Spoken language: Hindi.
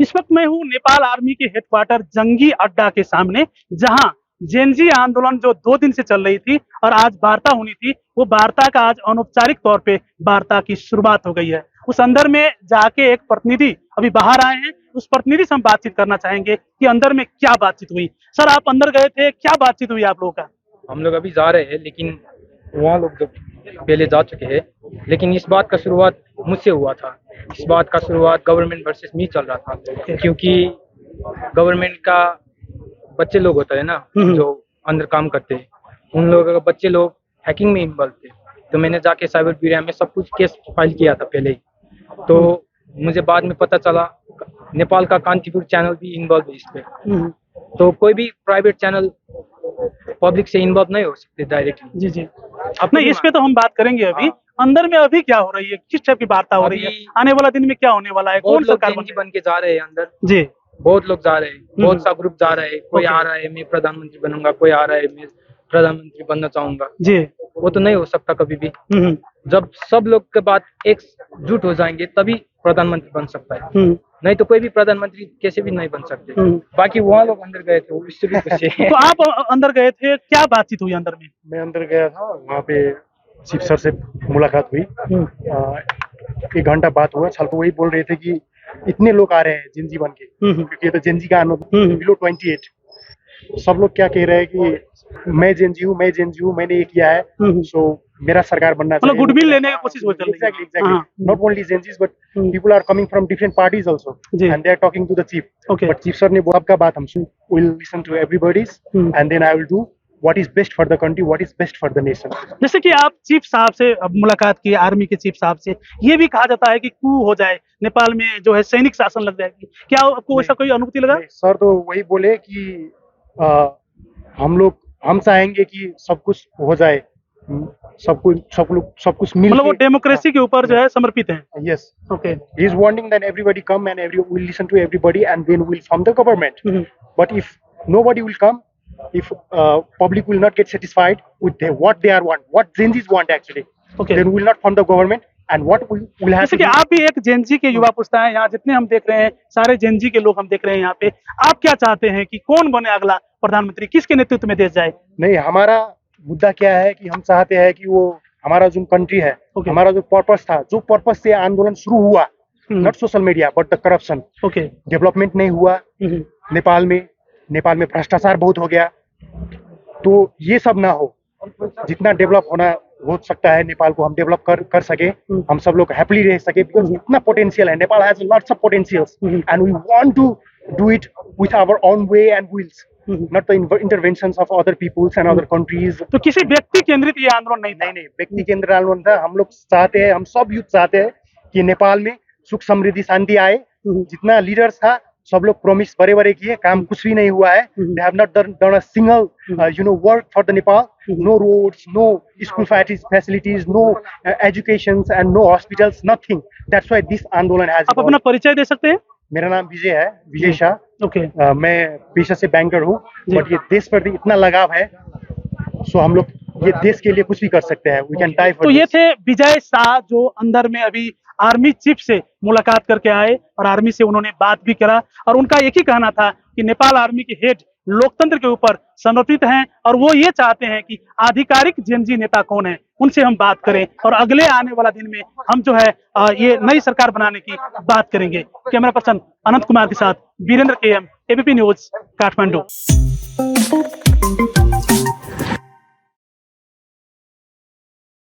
इस वक्त मैं हूँ नेपाल आर्मी के हेडक्वार्टर जंगी अड्डा के सामने, जहां जेनजी आंदोलन जो 2 दिन से चल रही थी और आज वार्ता होनी थी, वो वार्ता का आज अनौपचारिक तौर पे वार्ता की शुरुआत हो गई है। उस अंदर में जाके एक प्रतिनिधि अभी बाहर आए हैं, उस प्रतिनिधि से हम बातचीत करना चाहेंगे कि अंदर में क्या बातचीत हुई। सर, आप अंदर गए थे, क्या बातचीत हुई आप लोगों का? हम लोग अभी जा रहे हैं, लेकिन वहाँ लोग जो पहले जा चुके हैं, लेकिन इस बात का शुरुआत मुझसे हुआ था। इस बात का शुरुआत गवर्नमेंट वर्सेस मी चल रहा था, क्योंकि गवर्नमेंट का बच्चे लोग होता है ना जो अंदर काम करते हैं, उन लोगों का बच्चे लोग हैकिंग में इन्वॉल्व थे। तो मैंने जाके साइबर ब्यूरो में सब कुछ केस फाइल किया था पहले ही। तो मुझे बाद में पता चला नेपाल का कांतिपुर चैनल भी इन्वॉल्व है इस पे। तो कोई भी प्राइवेट चैनल पब्लिक से इन्वॉल्व नहीं हो सकते डायरेक्टली। जी जी, अपने इस पे तो हम बात करेंगे अभी। अंदर में अभी क्या हो रही है, किस टाइप की वार्ता हो रही है, आने वाला दिन में क्या होने वाला है, कौन सरकार बन के जा रहे हैं अंदर? जी, बहुत लोग जा रहे हैं, बहुत सा ग्रुप जा रहे हैं। कोई आ रहा है मैं प्रधानमंत्री बनूंगा, कोई आ रहा है मैं प्रधानमंत्री बनना चाहूंगा। जी, वो तो नहीं हो सकता कभी भी। जब सब लोग के बाद एकजुट हो जाएंगे तभी प्रधानमंत्री बन सकता है, नहीं तो कोई भी प्रधानमंत्री कैसे भी नहीं बन सकते। बाकी वहाँ लोग अंदर गए थे, उससे भी कुछ है। तो आप अंदर गए थे, क्या बातचीत हुई अंदर में? मैं अंदर गया था, वहाँ पे चीफ सर से मुलाकात हुई। 1 घंटा बात हुआ। छल तो वही बोल रहे थे कि इतने लोग आ रहे हैं जेनजी बन के, क्योंकि ये तो जेनजी का बिलो 28। सब लोग क्या कह रहे हैं कि मैं जेनजी हूँ, मैं जेनजी हूँ, मैंने ये किया है, सो मेरा सरकार बनना चाहिए। मतलब गुडविल लेने की कोशिश हो रही है। Exactly. Not only Genjis, but people are coming from different parties also, and they are talking to the chief. But chief sir ने बोला आपका बात हम सुन, we'll listen to everybody's, and then I will do what is best for the country, what is best for the nation. जैसे कि आप चीफ साहब से मुलाकात की, आर्मी के चीफ साहब से, ये भी कहा जाता है कि कू हो जाए नेपाल में, जो है सैनिक शासन लग जाएगी। क्या आपको ऐसा कोई अनुभूति लगा? सर तो वही बोले कि हम चाहेंगे कि सब कुछ हो जाए, सब कुछ मिल, मतलब वो डेमोक्रेसी के ऊपर जो है समर्पित है। Yes. Okay. He is wanting that everybody come and we'll listen to everybody and then we'll form the government. But if nobody will come, if public will not get satisfied with what they want, what Genjis want actually, then we will not form the government. And what we will have जैसे कि आप भी एक जेनजी के युवा पुस्ता है, यहाँ जितने हम देख रहे हैं सारे जेनजी के लोग हम देख रहे हैं यहाँ पे। आप क्या चाहते हैं कि कौन बने अगला प्रधानमंत्री, किसके नेतृत्व में देश जाए? नहीं, हमारा मुद्दा क्या है कि हम चाहते हैं कि वो हमारा जो कंट्री है, हमारा जो पर्पस था, जो पर्पस से आंदोलन शुरू हुआ, not social media but the corruption, development नहीं हुआ नेपाल में भ्रष्टाचार बहुत हो गया। तो ये सब ना हो, जितना डेवलप होना हो सकता है नेपाल को हम डेवलप कर सके, हम सब लोग हैप्पीली रह सके, बिकॉज इतना पोटेंशियल है, Nepal has lots of potentials and we want to do it with our own way and wills, not the interventions of other peoples and other countries. तो किसी व्यक्ति केंद्रित ये आंदोलन नहीं, व्यक्ति केंद्रित आंदोलन था। हम लोग चाहते हैं, हम सब यूथ चाहते हैं कि नेपाल में सुख समृद्धि शांति आए। जितना लीडर्स था सब लोग प्रॉमिस बड़े किए, काम कुछ भी नहीं हुआ है। They have not done a single work for the Nepal. No roads, no school facilities, no educations and no hospitals, nothing. That's why this आंदोलन has. आप अपना परिचय दे सकते हैं? मेरा नाम विजय है, विजय शाह। मैं पेशा से बैंकर हूँ, बट ये देश पर इतना लगाव है, सो हम लोग ये देश के लिए कुछ भी कर सकते हैं। We can die for. तो ये थे विजय शाह, जो अंदर में अभी आर्मी चीफ से मुलाकात करके आए और आर्मी से उन्होंने बात भी करा, और उनका एक ही कहना था कि नेपाल आर्मी के हेड लोकतंत्र के ऊपर समर्पित हैं और वो ये चाहते हैं कि आधिकारिक जेनजी नेता कौन है उनसे हम बात करें, और अगले आने वाला दिन में हम जो है ये नई सरकार बनाने की बात करेंगे। कैमरा पर्सन अनंत कुमार के साथ Virendra KM, ABP news, Kathmandu.